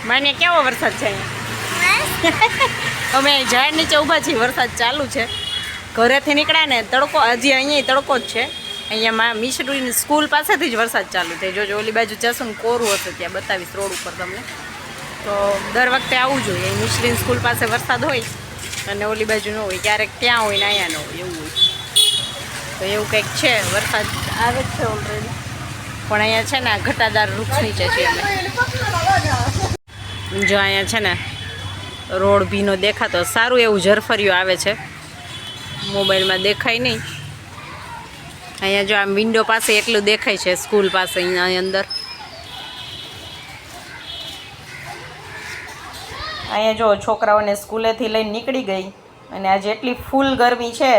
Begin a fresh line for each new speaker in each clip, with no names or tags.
માને કેવો વરસાદ છે અહીંયા? અમે ઝાડ નીચે ઊભા છીએ, વરસાદ ચાલુ છે. ઘરેથી નીકળ્યા ને તડકો, હજી અહીંયા તડકો જ છે. અહીંયા મિશ્રીની સ્કૂલ પાસેથી જ વરસાદ ચાલુ થાય. જોજો ઓલી બાજુ જશું ને કોરું હશે, ત્યાં બતાવીશ રોડ ઉપર તમને. તો દર વખતે આવવું જોઈએ. મિશ્રીની સ્કૂલ પાસે વરસાદ હોય અને ઓલી બાજુ ન હોય, ક્યારેક ત્યાં હોય ને અહીંયા ન હોય, એવું હોય. તો એવું કંઈક છે, વરસાદ આવે જ છે ઓલરેડી. પણ અહીંયા છે ને ઘટાદાર વૃક્ષ નીચે છીએ અમે. જો અહીંયા છે ને રોડ ભીનો દેખાતો, સારું એવું ઝરફરિયું આવે છે, મોબાઈલમાં દેખાય નહીં. અહીંયા જો આમ વિન્ડો પાસે એટલું દેખાય છે, સ્કૂલ પાસે અહીંયા અંદર. અહીંયા જો છોકરાઓને સ્કૂલેથી લઈને નીકળી ગઈ અને આજે એટલી ફૂલ ગરમી છે,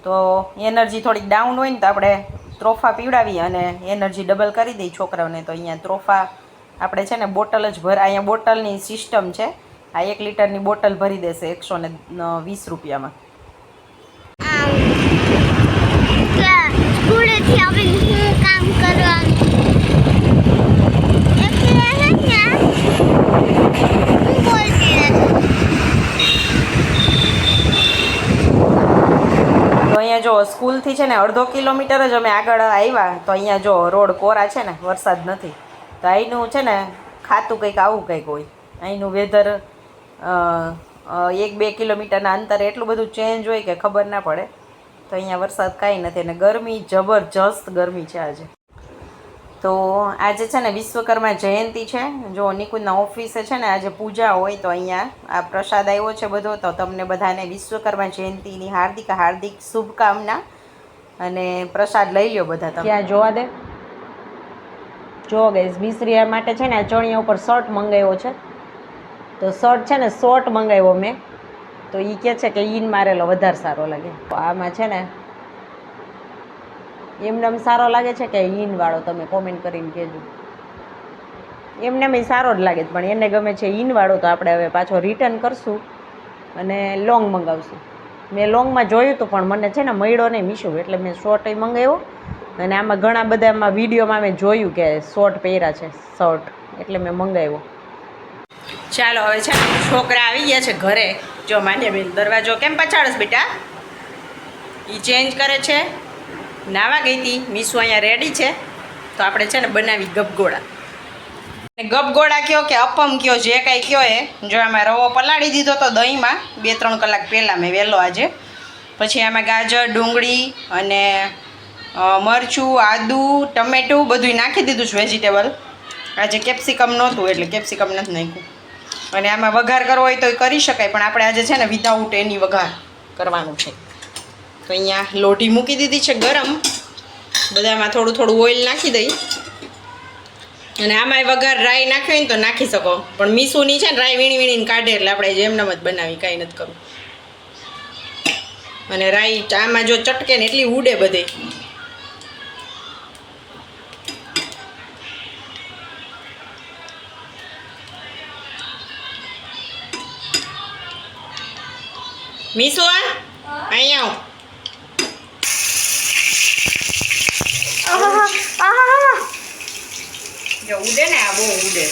તો એનર્જી થોડીક ડાઉન હોય ને તો આપણે ત્રોફા પીવડાવી અને એનર્જી ડબલ કરી દઈ છોકરાઓને. તો અહીંયા ત્રોફા આપણે છે ને બોટલ જ અહીંયા બોટલની સિસ્ટમ છે. આ 1 લીટરની બોટલ ભરી દેશે 120 રૂપિયામાં. તો અહીંયા જો સ્કૂલથી છે ને અડધો કિલોમીટર જ અમે આગળ આવ્યા, તો અહીંયા જો રોડ કોરા છે ને, વરસાદ નથી. તો અહીંનું છે ને ખાતું કંઈક આવું કંઈક હોય. અહીંનું વેધર 1-2 કિલોમીટરના અંતરે એટલું બધું ચેન્જ હોય કે ખબર ના પડે. તો અહીંયા વરસાદ કાંઈ નથી અને ગરમી, જબરજસ્ત ગરમી છે આજે. તો આજે છે ને વિશ્વકર્મા જયંતિ છે. જો નિકુંજના ઓફિસે છે ને આજે પૂજા હોય, તો અહીંયા આ પ્રસાદ આવ્યો છે બધો. તો તમને બધાને વિશ્વકર્મા જયંતિની હાર્દિક હાર્દિક શુભકામના. અને પ્રસાદ લઈ લ્યો બધા તમે. ત્યાં જોવા દે. જો ગાઈસ, મિશ્રી માટે છે ને આ ચણિયા ઉપર શર્ટ મંગાવ્યો છે. તો શર્ટ છે ને શોર્ટ મંગાવ્યો મેં. તો એ કહે છે કે ઈન મારેલો વધારે સારો લાગે. તો આમાં છે ને એમને સારો લાગે છે કે ઈનવાળો, તમે કોમેન્ટ કરીને કહેજો. એમને મેં સારો જ લાગે, પણ એને ગમે છે ઈનવાળો. તો આપણે હવે પાછો રિટર્ન કરશું અને લોંગ મંગાવશું. મેં લોંગમાં જોયું હતું પણ મને છે ને મળ્યો નહીં મીશો, એટલે મેં શોર્ટ મંગાવ્યો. અને આમાં ઘણા બધામાં વિડીયોમાં મેં જોયું કે શોર્ટ પહેર્યા છે શર્ટ, એટલે મેં મંગાવ્યો. ચાલો હવે છે ને છોકરા આવી ગયા છે ઘરે. જો માન્યાબેન દરવાજો કેમ પછાડસ બેટા? એ ચેન્જ કરે છે. નાવા ગઈ હતી. મીસુ અહીંયા રેડી છે. તો આપણે છે ને બનાવી ગપગોળા. ગપગોળા કયો કે અપમ કયો, જે કાંઈ કયો એ. જો આમાં રવો પલાળી દીધો તો દહીંમાં 2-3 કલાક પહેલાં મેં વહેલો આજે. પછી આમાં ગાજર, ડુંગળી અને મરચું, આદું, ટમેટું બધું નાખી દીધું છે વેજીટેબલ. આજે કેપ્સિકમ નહોતું એટલે કેપ્સિકમ નથી નાખ્યું. અને આમાં વઘાર કરવો હોય તો એ કરી શકાય, પણ આપણે આજે છે ને વિધાઉટ એની વઘાર કરવાનું છે. તો અહીંયા લોઢી મૂકી દીધી છે ગરમ. બધામાં થોડું થોડું ઓઇલ નાખી દઈ. અને આમાંય વઘાર રાઈ નાખ્યો હોય ને તો નાખી શકો, પણ મીસુની છે ને રાઈ વીણીને કાઢે, એટલે આપણે જેમનામ જ બનાવી, કાંઈ નથી કરવું. અને રાઈ આમાં જો ચટકે ને એટલી ઉડે બધે. મીસુ અહીંયા આવ. જો ઉડે ને, આ બહુ ઉડે.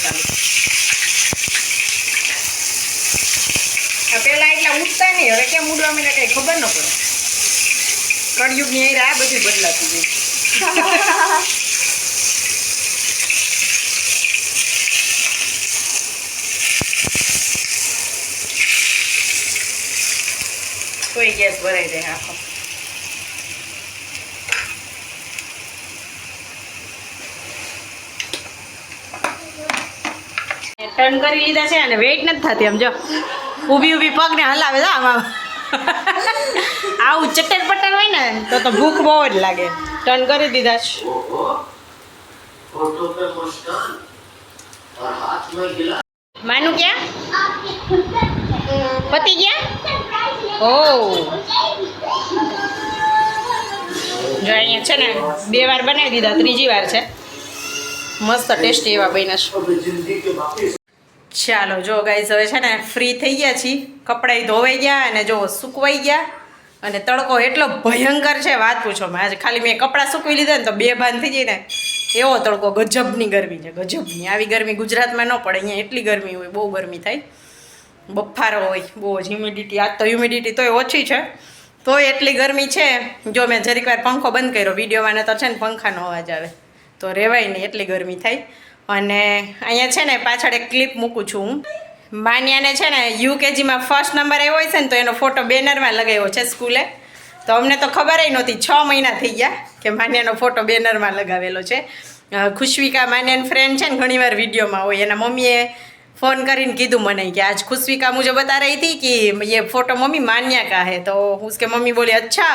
પેલા એટલા ઉડતા નહીં, હવે કેમ ઉડવા મને કઈ ખબર ન પડે. કળયુગની અહીં આ બધું બદલાતું જાય. કોઈ ગેસ ભરાઈ દે આખો. ટર્ન કરી લીધા છે અને વેઇટ નથી થતી. આમ જો ઊભી ઊભી પગને હલાવે છે આમાં. આવું ચટર પટર હોય ને તો ભૂખ બહુ જ લાગે. ટર્ન કરી દીધા છે. માનું ક્યાં પતિ ગયા? ઓ જો અહીંયા છે ને 2 વાર બનાવી દીધા, 3જી વાર છે. મસ્ત ટેસ્ટી એવા બન્યા છે. ચાલો જો ગાઈસ, હવે છે ને ફ્રી થઈ ગયા છીએ. કપડાં ધોવાઈ ગયા અને જો સૂકવાઈ ગયા. અને તડકો એટલો ભયંકર છે, વાત પૂછો. આજે ખાલી મેં કપડાં સૂકવી લીધા ને તો 2 ભાન થઈ જાય ને એવો તડકો, ગજબની ગરમી છે, ગજબની. આવી ગરમી ગુજરાતમાં ન પડે, અહીંયા એટલી ગરમી હોય, બહુ ગરમી થાય, બફારો હોય બહુ જ. હ્યુમિડિટી, આજ તો હ્યુમિડિટી તોય ઓછી છે, તોય એટલી ગરમી છે. જો મેં જરીક વાર પંખો બંધ કર્યો વિડીયોમાં, ને તો છે ને પંખાનો અવાજ આવે, તો રહેવાય નહીં, એટલી ગરમી થાય. અને અહીંયા છે ને પાછળ એક ક્લિપ મૂકું છું હું. માન્યાને છે ને યુકેજીમાં ફર્સ્ટ નંબર આવ્યો હોય છે ને, તો એનો ફોટો બેનરમાં લગાવ્યો છે સ્કૂલે. તો અમને તો ખબર નહોતી, 6 મહિના થઈ ગયા કે માન્યાનો ફોટો બેનરમાં લગાવેલો છે. ખુશવિકા માન્યાની ફ્રેન્ડ છે ને, ઘણીવાર વિડીયોમાં હોય, એના મમ્મીએ फ़ोन કરીને કીધું મને कि आज खुशविका मुझे बता रही थी कि ये फ़ोटो मम्मी मान्या का है. तो उसके मम्मी बोली अच्छा,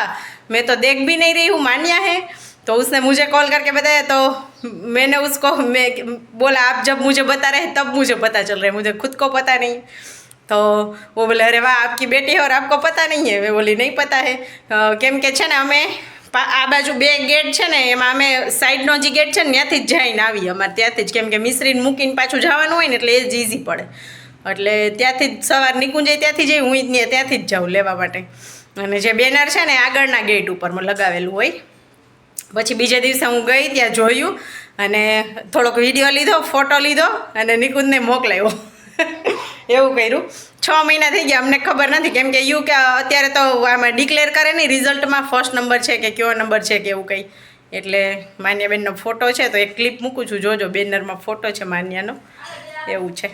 मैं तो देख भी नहीं रही हूँ मान्या है. तो उसने मुझे कॉल करके बताया, तो मैंने उसको बोला आप जब मुझे बता रहे तब मुझे पता चल रहा है, मुझे खुद को पता नहीं. तो वो बोले अरे वाह आपकी बेटी है और आपको पता नहीं है. मैं बोली नहीं पता है, કેમ કે છે ને અમે આ બાજુ 2 ગેટ છે ને, એમાં અમે સાઈડનો જે ગેટ છે ને ત્યાંથી જ જઈને આવીએ, અમારે ત્યાંથી જ. કેમ કે મિશ્રીને મૂકીને પાછું જવાનું હોય ને, એટલે એ જ ઇઝી પડે. એટલે ત્યાંથી જ સવાર નિકુંજાઈ ત્યાંથી જઈ, હું ત્યાંથી જ જાઉં લેવા માટે. અને જે બેનર છે ને આગળના ગેટ ઉપર લગાવેલું હોય. પછી બીજે દિવસે હું ગઈ, ત્યાં જોયું અને થોડોક વિડીયો લીધો, ફોટો લીધો અને નિકુંજને મોકલાવ્યો. એવું કર્યું. 6 મહિના થઈ ગયા, અમને ખબર નથી. કેમ કે કે અત્યારે તો આમાં ડિક્લેર કરે નહીં રિઝલ્ટમાં ફર્સ્ટ નંબર છે કે કયો નંબર છે કે એવું કંઈ. એટલે માન્યાબેનનો ફોટો છે, તો એક ક્લિપ મૂકું છું, જોજો બેનરમાં ફોટો છે માન્યાનો, એવું છે.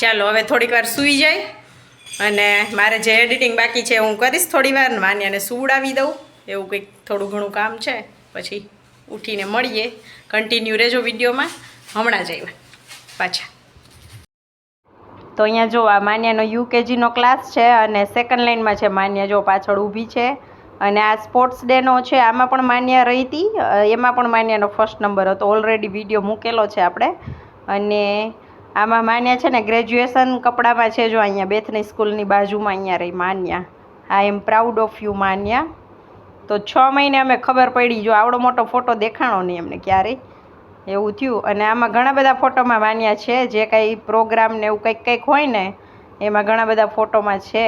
ચાલો હવે થોડીક વાર સૂઈ જાય, અને મારે જે એડિટિંગ બાકી છે હું કરીશ થોડી વાર, માન્યાને સુવડાવી દઉં, એવું કંઈક થોડું ઘણું કામ છે. પછી ઉઠીને મળીએ. કન્ટિન્યુ રહેજો વિડીયોમાં. હમણાં જ આવ્યા પાછા. તો અહીંયા જો આ માન્યાનો યુકેજીનો ક્લાસ છે, અને સેકન્ડ લાઇનમાં છે માન્યા, જો પાછળ ઊભી છે. અને આ સ્પોર્ટ્સ ડેનો છે, આમાં પણ માન્યા રહી હતી, એમાં પણ માન્યાનો ફર્સ્ટ નંબર હતો. ઓલરેડી વિડીયો મૂકેલો છે આપણે. અને આમાં માન્યા છે ને ગ્રેજ્યુએશન કપડામાં છે, જો અહીંયા બેથની સ્કૂલની બાજુમાં અહીંયા રહી માન્યા. આઈ એમ પ્રાઉડ ઓફ યુ માન્યા. તો 6 મહિને અમે ખબર પડી, જો આવડો મોટો ફોટો દેખાણો નહીં અમને ક્યારેય, એવું થયું. અને આમાં ઘણા બધા ફોટોમાં માન્યા છે, જે કાંઈ પ્રોગ્રામ ને એવું કંઈક હોય ને એમાં ઘણા બધા ફોટોમાં છે.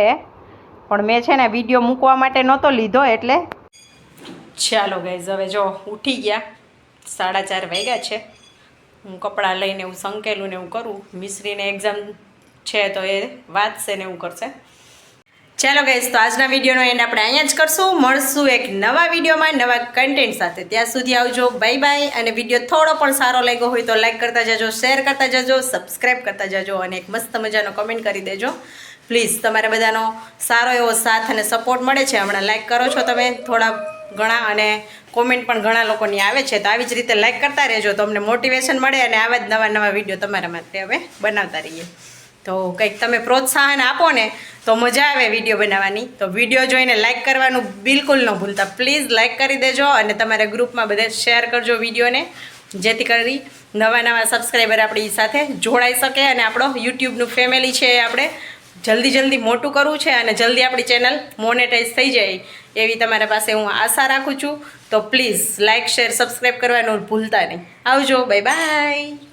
પણ મેં છે ને વિડીયો મૂકવા માટે નહોતો લીધો એટલે. ચાલો ગાઈઝ, હવે જો ઉઠી ગયા, 4:30 વાગ્યા છે. હું કપડાં લઈને એવું સંકેલું ને એવું કરું. મિશ્રીને એક્ઝામ છે તો એ વાંચશે ને એવું કરશે. ચાલો ગાઈઝ, તો આજના વિડીયોનો એન્ડ આપણે અહીંયા જ કરશું. મળશું એક નવા વિડીયોમાં નવા કન્ટેન્ટ સાથે. ત્યાં સુધી આવજો, બાય બાય. અને વિડીયો થોડો પણ સારો લાગ્યો હોય તો લાઈક કરતા જજો, શેર કરતા જજો, સબસ્ક્રાઈબ કરતા જજો, અને એક મસ્ત મજાનો કમેન્ટ કરી દેજો પ્લીઝ. તમારે બધાનો સારો એવો સાથ અને સપોર્ટ મળે છે. હમણાં લાઈક કરો છો તમે થોડા ઘણા, અને કોમેન્ટ પણ ઘણા લોકોની આવે છે. તો આવી જ રીતે લાઈક કરતા રહેજો, તો અમને મોટિવેશન મળે, અને આવા જ નવા વિડીયો તમારા માટે હવે બનાવતા રહીએ. તો કંઈક તમે પ્રોત્સાહન આપો ને તો મજા આવે વિડીયો બનાવવાની. તો વિડીયો જોઈને લાઈક કરવાનું બિલકુલ ન ભૂલતા, પ્લીઝ લાઈક કરી દેજો. અને તમારા ગ્રુપમાં બધે શેર કરજો વિડીયોને, જેથી કરી નવા સબસ્ક્રાઈબર આપણી સાથે જોડાઈ શકે, અને આપણો યુટ્યુબનું ફેમિલી છે આપણે જલ્દી મોટું કરવું છે, અને જલ્દી આપણી ચેનલ મોનેટાઈઝ થઈ જાય એવી તમારા પાસે હું આશા રાખું છું. તો પ્લીઝ લાઈક શેર સબસ્ક્રાઈબ કરવાનું ભૂલતા નહીં. આવજો, બાય બાય.